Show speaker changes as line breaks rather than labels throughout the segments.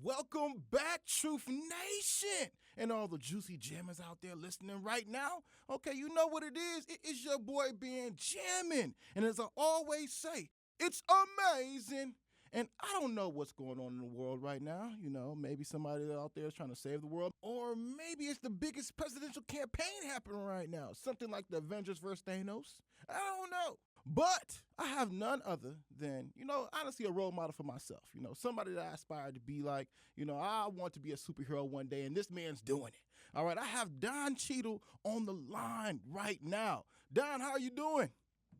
Welcome back, Truth Nation, and all the juicy jammers out there listening right now. Okay, you know what it is. It is your boy being Jammin, and as I always say, it's amazing. And I don't know what's going on in the world right now. You know, maybe somebody out there is trying to save the world, or maybe it's the biggest presidential campaign happening right now. Something like the Avengers versus Thanos. I don't know. But I have none other than, honestly, a role model for myself. Somebody that I aspire to be like. I want to be a superhero one day, and this man's doing it. All right, I have Don Cheadle on the line right now. Don, how are you doing?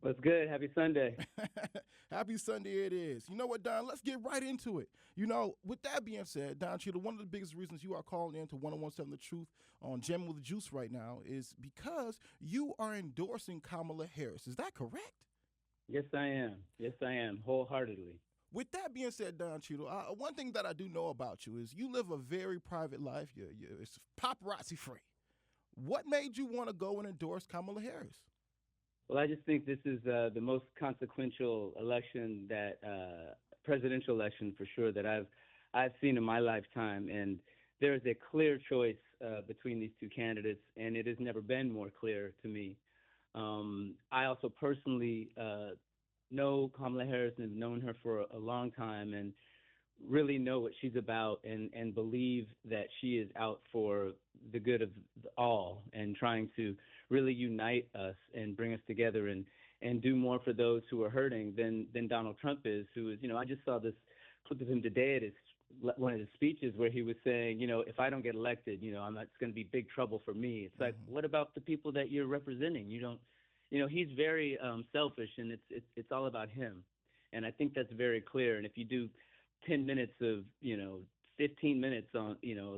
What's good? Happy Sunday.
Happy Sunday it is. You know what, Don? Let's get right into it. With that being said, Don Cheadle, one of the biggest reasons you are calling in to 101.7 The Truth on Jammin with the Juice right now is because you are endorsing Kamala Harris. Is that correct?
Yes, I am. Yes, I am, wholeheartedly.
With that being said, Don Cheadle, one thing that I do know about you is you live a very private life. It's paparazzi free. What made you want to go and endorse Kamala Harris?
Well, I just think this is the most consequential election presidential election for sure that I've seen in my lifetime, and there is a clear choice between these two candidates, and it has never been more clear to me. I also personally know Kamala Harris and have known her for a long time, and really know what she's about, and believe that she is out for the good of all and trying to really unite us and bring us together and do more for those who are hurting than Donald Trump is, who is, I just saw this clip of him today at one of his speeches where he was saying, if I don't get elected, it's going to be big trouble for me. It's like, what about the people that you're representing? He's very selfish, and it's all about him. And I think that's very clear. And if you do 10 minutes of, 15 minutes on,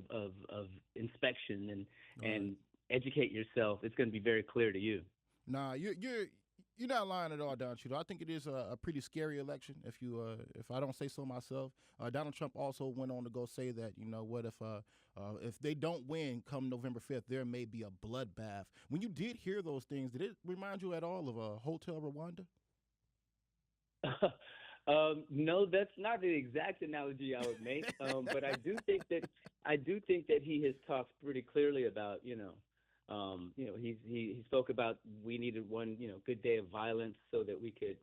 of inspection and educate yourself, it's going to be very clear to you.
Nah, you're not lying at all, Don Cheadle. I think it is a pretty scary election, if I don't say so myself. Donald Trump also went on to go say that, if they don't win come November 5th, there may be a bloodbath. When you did hear those things, did it remind you at all of Hotel Rwanda?
No, that's not the exact analogy I would make. But I do think that he has talked pretty clearly about, he spoke about we needed one, good day of violence so that we could,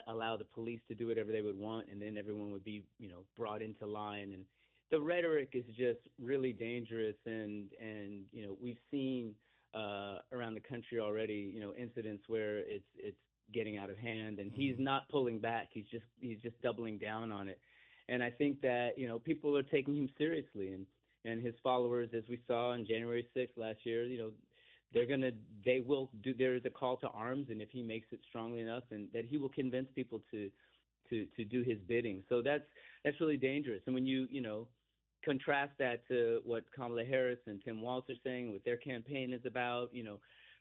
allow the police to do whatever they would want, and then everyone would be, brought into line. And the rhetoric is just really dangerous, and we've seen around the country already, incidents where it's getting out of hand, and he's not pulling back. He's just doubling down on it. And I think that, people are taking him seriously, and his followers, as we saw on January 6th last year, there is a call to arms, and if he makes it strongly enough, and that he will convince people to do his bidding. So that's really dangerous. And when you contrast that to what Kamala Harris and Tim Walz are saying, what their campaign is about,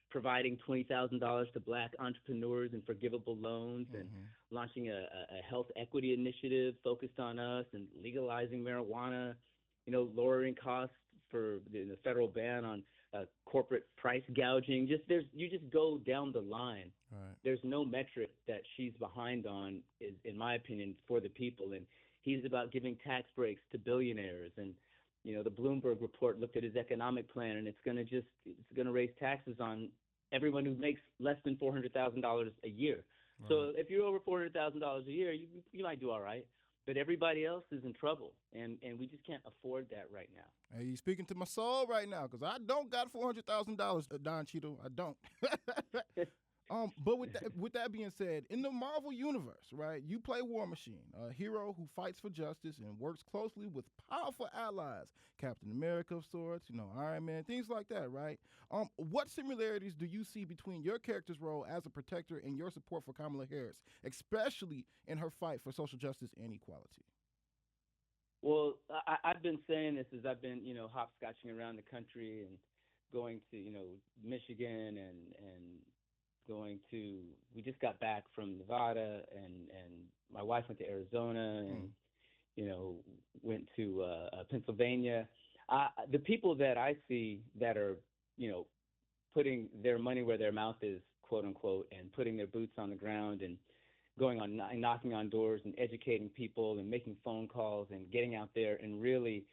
providing $20,000 to Black entrepreneurs and forgivable loans, and launching a health equity initiative focused on us, and legalizing marijuana, lowering costs for the federal ban on corporate price gouging. You just go down the line.
Right.
There's no metric that she's behind on, in my opinion, for the people. And he's about giving tax breaks to billionaires. And the Bloomberg report looked at his economic plan, and it's going to raise taxes on everyone who makes less than $400,000 a year. Right. So if you're over $400,000 a year, you might do all right. But everybody else is in trouble, and we just can't afford that right now.
Hey, you're speaking to my soul right now, because I don't got $400,000, Don Cheadle. I don't. But with that being said, in the Marvel universe, right, you play War Machine, a hero who fights for justice and works closely with powerful allies, Captain America of sorts, Iron Man, things like that, right? What similarities do you see between your character's role as a protector and your support for Kamala Harris, especially in her fight for social justice and equality?
Well, I've been saying this as I've been, hopscotching around the country and going to, Michigan and we just got back from Nevada, and my wife went to Arizona, and went to Pennsylvania. The people that I see that are putting their money where their mouth is, quote unquote, and putting their boots on the ground and going on knocking on doors and educating people and making phone calls and getting out there and really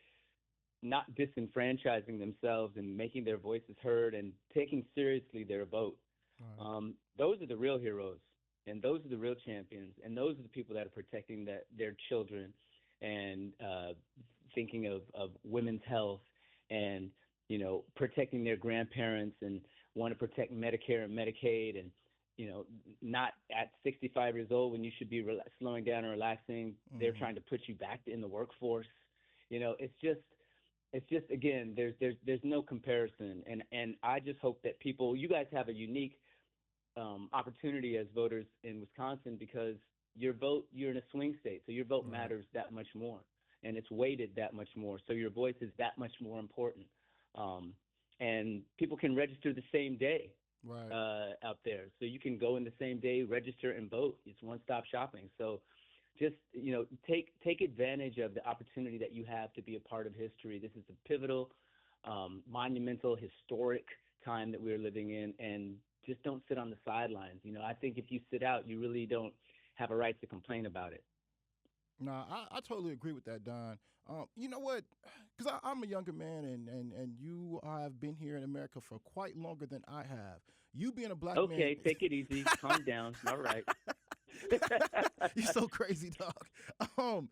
not disenfranchising themselves and making their voices heard and taking seriously their vote.
Right.
Those are the real heroes, and those are the real champions, and those are the people that are protecting their children and thinking of women's health and protecting their grandparents and want to protect Medicare and Medicaid and not at 65 years old when you should be slowing down and relaxing. They're trying to put you back in the workforce. It's just again, there's no comparison, and I just hope that you guys have a unique opportunity as voters in Wisconsin because you're in a swing state, so your vote
Right.
matters that much more, and it's weighted that much more. So your voice is that much more important, and people can register the same day
Right.
out there, so you can go in the same day, register and vote. It's one-stop shopping. So just take advantage of the opportunity that you have to be a part of history. This is a pivotal, monumental, historic time that we're living in, and just don't sit on the sidelines. I think if you sit out, you really don't have a right to complain about it.
No, I totally agree with that, Don. You know what? Because I'm a younger man, and you have been here in America for quite longer than I have. You being a black man.
Okay, take it easy. Calm down. All right.
You're so crazy, dog.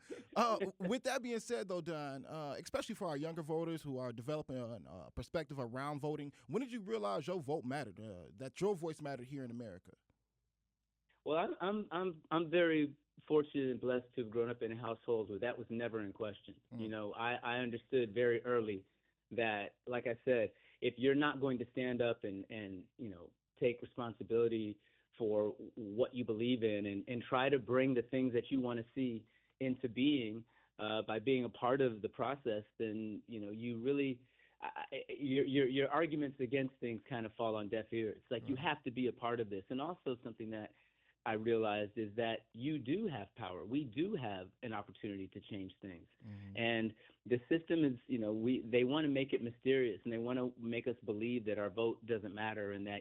With that being said, though, Don, especially for our younger voters who are developing a perspective around voting, when did you realize your vote mattered? That your voice mattered here in America?
Well, I'm very fortunate and blessed to have grown up in a household where that was never in question. I understood very early that, like I said, if you're not going to stand up and take responsibility for what you believe in and try to bring the things that you want to see into being by being a part of the process, then you really your arguments against things kind of fall on deaf ears. It's like you have to be a part of this. And also something that I realized is that you do have power. We do have an opportunity to change things. And the system is, they want to make it mysterious, and they want to make us believe that our vote doesn't matter and that,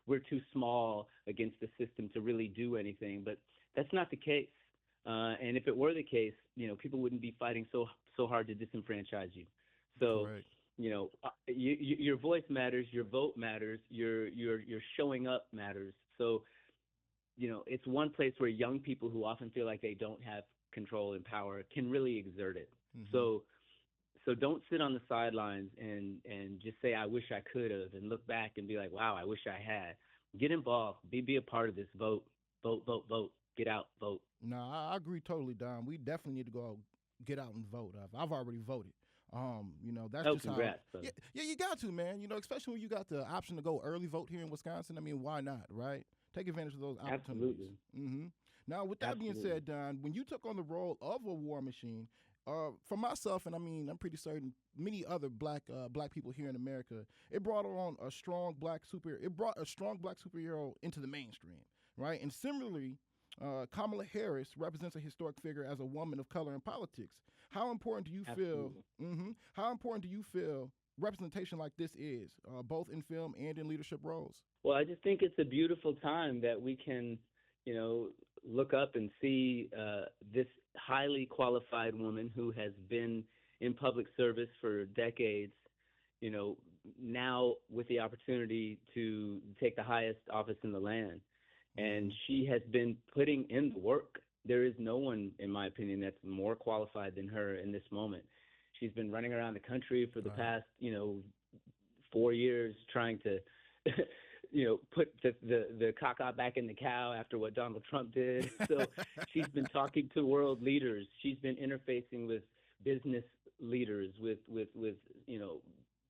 we're too small against the system to really do anything. But that's not the case. And if it were the case, people wouldn't be fighting so hard to disenfranchise you. So,
Correct.
Your voice matters, your vote matters, your showing up matters. So, it's one place where young people who often feel like they don't have control and power can really exert it. So don't sit on the sidelines and just say, I wish I could have, and look back and be like, wow, I wish I had. Get involved. Be a part of this. Vote, get out, vote.
No, I agree totally, Don. We definitely need to go get out and vote. I've already voted. That's just
congrats,
how.
brother.
Yeah, you got to, man. Especially when you got the option to go early vote here in Wisconsin. I mean, why not, right? Take advantage of those opportunities.
Absolutely.
Now, with that being
Absolutely.
said, Don, when you took on the role of a war machine, for myself, and I mean, I'm pretty certain many other black people here in America, it brought a strong black superhero into the mainstream, right? And similarly, Kamala Harris represents a historic figure as a woman of color in politics. How important do you feel?
Absolutely.
How important do you feel representation like this is, both in film and in leadership roles?
Well, I just think it's a beautiful time that we can, look up and see this highly qualified woman who has been in public service for decades, now with the opportunity to take the highest office in the land. And she has been putting in the work. There is no one, in my opinion, that's more qualified than her in this moment. She's been running around the country for the past, 4 years trying to put the caca back in the cow after what Donald Trump did. So she's been talking to world leaders. She's been interfacing with business leaders, with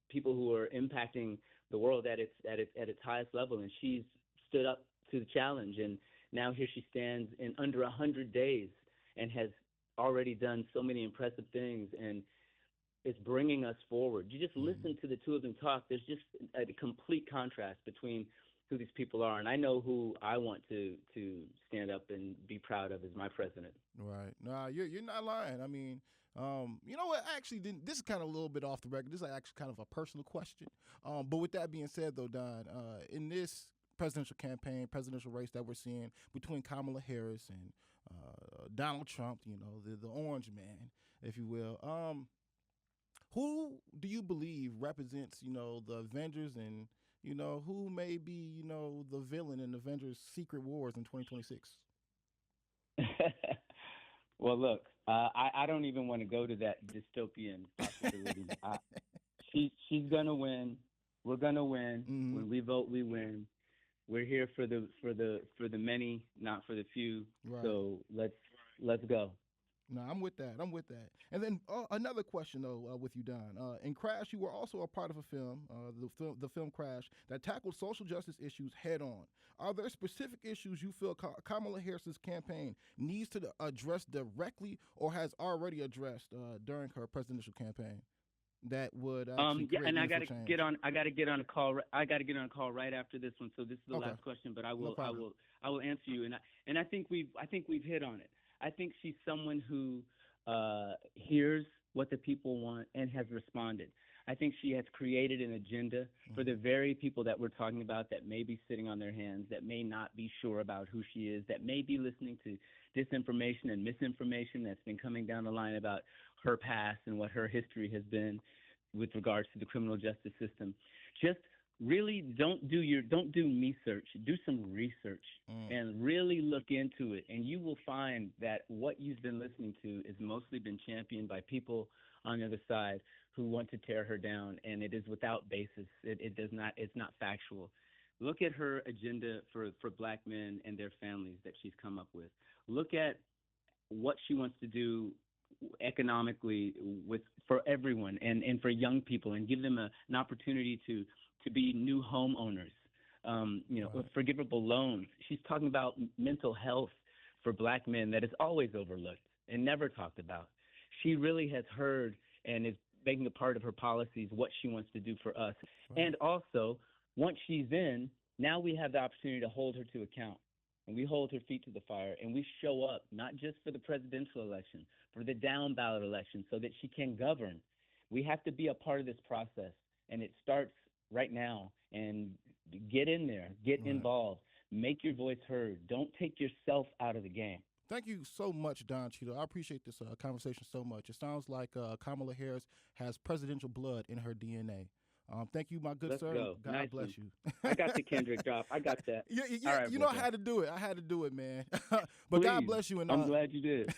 people who are impacting the world at its highest level. And she's stood up to the challenge. And now here she stands in under 100 days and has already done so many impressive things. And it's bringing us forward. You just listen to the two of them talk. There's just a complete contrast between who these people are. And I know who I want to stand up and be proud of as my president.
Right. No, you're not lying. I mean, you know what? I actually didn't. This is kind of a little bit off the record. This is actually kind of a personal question. But with that being said, though, Don, in this presidential campaign, presidential race that we're seeing between Kamala Harris and Donald Trump, the orange man, if you will. Who do you believe represents, the Avengers, and, who may be, the villain in Avengers Secret Wars in 2026?
Well, look, I don't even want to go to that dystopian possibility. She's gonna win. We're gonna win.
Mm-hmm.
When we vote, we win. We're here for the many, not for the few.
Right.
So let's go.
No, I'm with that. And then another question, though, with you, Don. In Crash, you were also a part of a film, the film Crash, that tackled social justice issues head on. Are there specific issues you feel Kamala Harris's campaign needs to address directly or has already addressed during her presidential campaign that would actually create
and I
meaningful
gotta
change?
get on a call. I gotta get on a call right after this one. So this is the last question, but I will answer you. And I think we've hit on it. I think she's someone who hears what the people want and has responded. I think she has created an agenda for the very people that we're talking about that may be sitting on their hands, that may not be sure about who she is, that may be listening to disinformation and misinformation that's been coming down the line about her past and what her history has been with regards to the criminal justice system. Just really don't do me search, do some research and really look into it. And you will find that what you've been listening to is mostly been championed by people on the other side who want to tear her down. And it is without basis. It's not factual. Look at her agenda for black men and their families that she's come up with. Look at what she wants to do economically for everyone and for young people, and give them an opportunity to be new homeowners, with forgivable loans. She's talking about mental health for black men that is always overlooked and never talked about. She really has heard and is making a part of her policies what she wants to do for us. Right. And also, once she's in, now we have the opportunity to hold her to account. And we hold her feet to the fire, and we show up not just for the presidential election, for the down ballot election, so that she can govern. We have to be a part of this process, and it starts right now. And get in there, get involved, make your voice heard. Don't take yourself out of the game.
Thank you so much, Don Cheadle. I appreciate this conversation so much. It sounds like Kamala Harris has presidential blood in her DNA. Thank you, my good
Let's
sir.
Go.
God
nice
bless
one.
you.
I got the Kendrick drop. I got that.
Yeah,
all right,
I had to do it. I had to do it, man. But
please.
God bless you. And
I'm glad you did.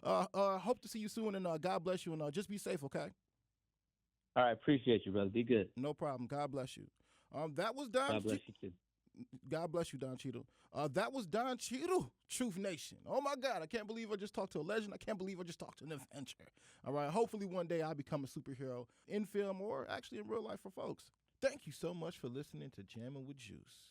Hope to see you soon, and God bless you, and just be safe, okay?
All right, appreciate you, brother. Be good.
No problem. God bless you. That was Don.
God bless you too.
God bless you, Don Cheadle. That was Don Cheadle, Truth Nation. Oh, my God. I can't believe I just talked to a legend. I can't believe I just talked to an adventure. All right. Hopefully one day I'll become a superhero in film or actually in real life for folks. Thank you so much for listening to Jammin' with Juice.